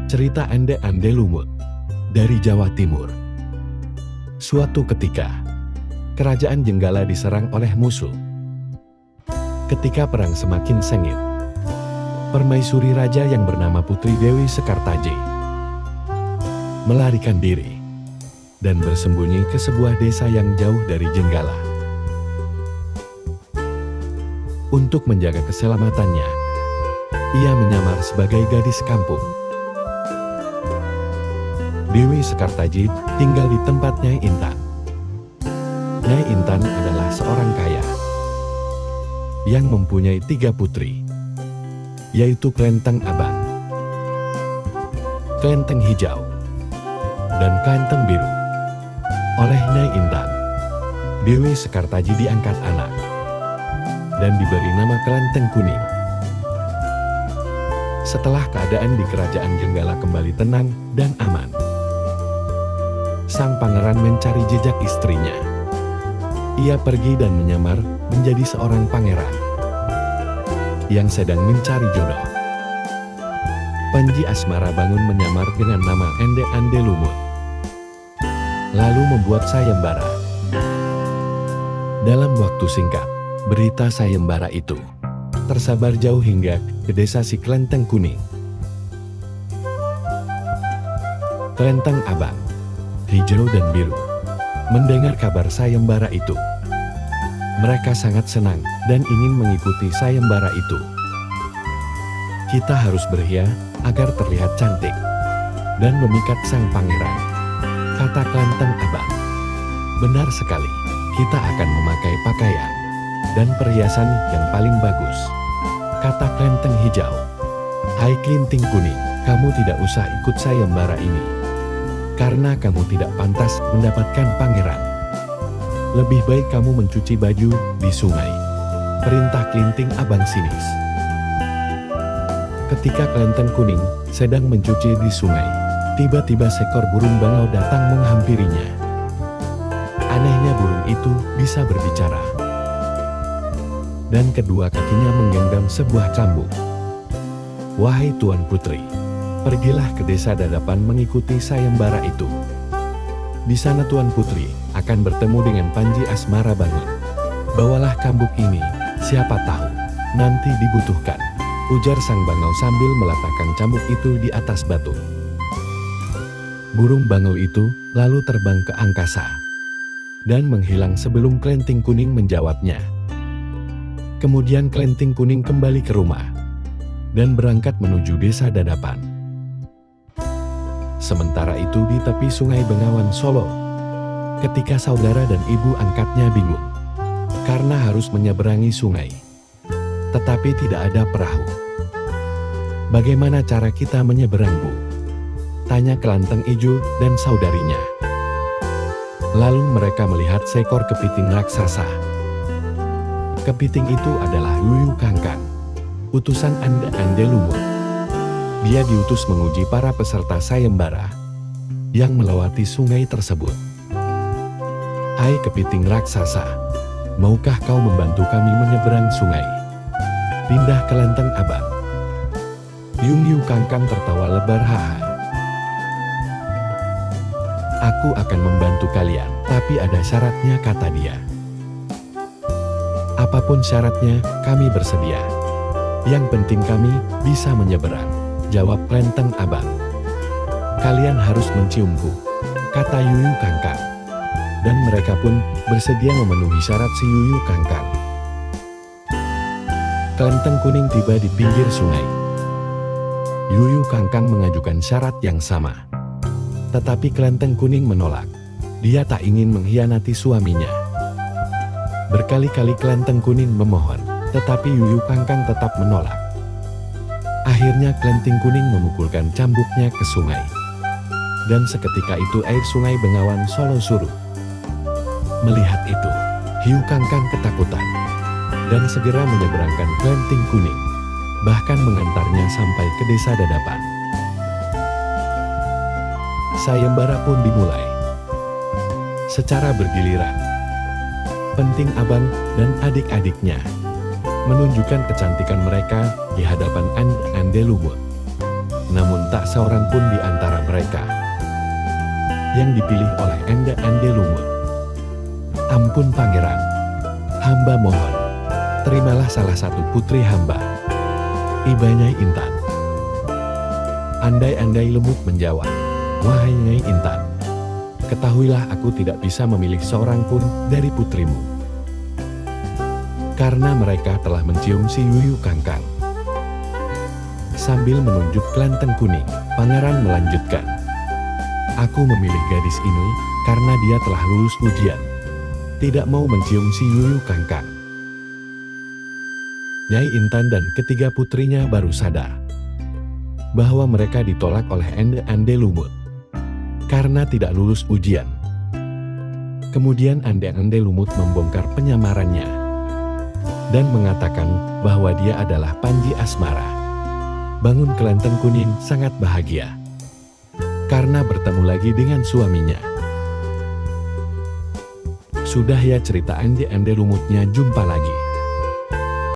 Cerita Ande-Ande Lumut dari Jawa Timur. Suatu ketika, kerajaan Jenggala diserang oleh musuh. Ketika perang semakin sengit, permaisuri raja yang bernama Putri Dewi Sekartaji melarikan diri dan bersembunyi ke sebuah desa yang jauh dari Jenggala. Untuk menjaga keselamatannya, ia menyamar sebagai gadis kampung. Dewi Sekartaji tinggal di tempat Nyai Intan. Nyai Intan adalah seorang kaya yang mempunyai 3 putri, yaitu Klenteng Abang, Klenteng Hijau, dan Klenteng Biru. Oleh Nyai Intan, Dewi Sekartaji diangkat anak dan diberi nama Klenteng Kuning. Setelah keadaan di kerajaan Jenggala kembali tenang dan aman, sang pangeran mencari jejak istrinya. Ia pergi dan menyamar menjadi seorang pangeran yang sedang mencari jodoh. Panji Asmara Bangun menyamar dengan nama Ande-Ande Lumut, lalu membuat sayembara. Dalam waktu singkat, berita sayembara itu tersebar jauh hingga ke desa si Klenteng Kuning. Klenteng Abang, Hijau dan Biru mendengar kabar sayembara itu. Mereka sangat senang dan ingin mengikuti sayembara itu. Kita harus berhias agar terlihat cantik dan memikat sang pangeran, kata Klenteng Abang. Benar sekali, kita akan memakai pakaian dan perhiasan yang paling bagus, kata Klenteng Hijau. Hai Klenteng Kuning, kamu tidak usah ikut sayembara ini, karena kamu tidak pantas mendapatkan pangeran. Lebih baik kamu mencuci baju di sungai, perintah Klenteng Abang sinis. Ketika Klenteng Kuning sedang mencuci di sungai, tiba-tiba seekor burung bangau datang menghampirinya. Anehnya burung itu bisa berbicara, dan kedua kakinya menggenggam sebuah cambuk. Wahai Tuan Putri, pergilah ke desa Dadapan mengikuti sayembara itu. Di sana Tuan Putri akan bertemu dengan Panji Asmara Bangun. Bawalah cambuk ini, siapa tahu nanti dibutuhkan, ujar sang bangau sambil meletakkan cambuk itu di atas batu. Burung bangau itu lalu terbang ke angkasa dan menghilang sebelum Klenteng Kuning menjawabnya. Kemudian Klenteng Kuning kembali ke rumah dan berangkat menuju desa Dadapan. Sementara itu di tepi sungai Bengawan Solo, ketika saudara dan ibu angkatnya bingung karena harus menyeberangi sungai, tetapi tidak ada perahu. Bagaimana cara kita menyeberang, Bu? Tanya Klenteng Ijo dan saudarinya. Lalu mereka melihat seekor kepiting raksasa. Kepiting itu adalah Yuyu Kangkang, utusan Ande-Ande Lumut. Dia diutus menguji para peserta sayembara yang melewati sungai tersebut. Hai kepiting raksasa, maukah kau membantu kami menyeberang sungai? Pindah ke Klenteng Abang. Yuyu Kangkang tertawa lebar, haha. Aku akan membantu kalian, tapi ada syaratnya, kata dia. Apapun syaratnya, kami bersedia. Yang penting kami bisa menyeberang, jawab Klenteng Abang. Kalian harus menciumku, kata Yuyu Kangkang. Dan mereka pun bersedia memenuhi syarat si Yuyu Kangkang. Klenteng Kuning tiba di pinggir sungai. Yuyu Kangkang mengajukan syarat yang sama, tetapi Klenteng Kuning menolak. Dia tak ingin mengkhianati suaminya. Berkali-kali Klenteng Kuning memohon, tetapi Yuyu Kangkang tetap menolak. Akhirnya Klenteng Kuning memukulkan cambuknya ke sungai. Dan seketika itu air sungai Bengawan Solo surut. Melihat itu, Yuyu Kangkang ketakutan dan segera menyeberangkan Klenteng Kuning, bahkan mengantarnya sampai ke desa Dadapan. Sayembara pun dimulai. Secara bergiliran, Penting Abang dan adik-adiknya menunjukkan kecantikan mereka di hadapan Ande Lumut. namun tak seorang pun di antara mereka yang dipilih oleh Ende Lumut. Ampun pangeran, hamba mohon, terimalah salah satu putri hamba, Iba Nyai Intan. Andai Lumut menjawab, wahai Nyai Intan, ketahuilah aku tidak bisa memilih seorang pun dari putrimu, karena mereka telah mencium si Yuyu Kangkang. Sambil menunjuk kelenteng kuning, pangeran melanjutkan, aku memilih gadis ini karena dia telah lulus ujian, tidak mau mencium si Yuyu Kangkang. Nyai Intan dan ketiga putrinya baru sadar bahwa mereka ditolak oleh Ende Lumut karena tidak lulus ujian. Kemudian Ende Lumut membongkar penyamarannya dan mengatakan bahwa dia adalah Panji Asmara. Bangun kelenteng kuning sangat bahagia karena bertemu lagi dengan suaminya. Sudah ya cerita Ende Lumutnya, jumpa lagi.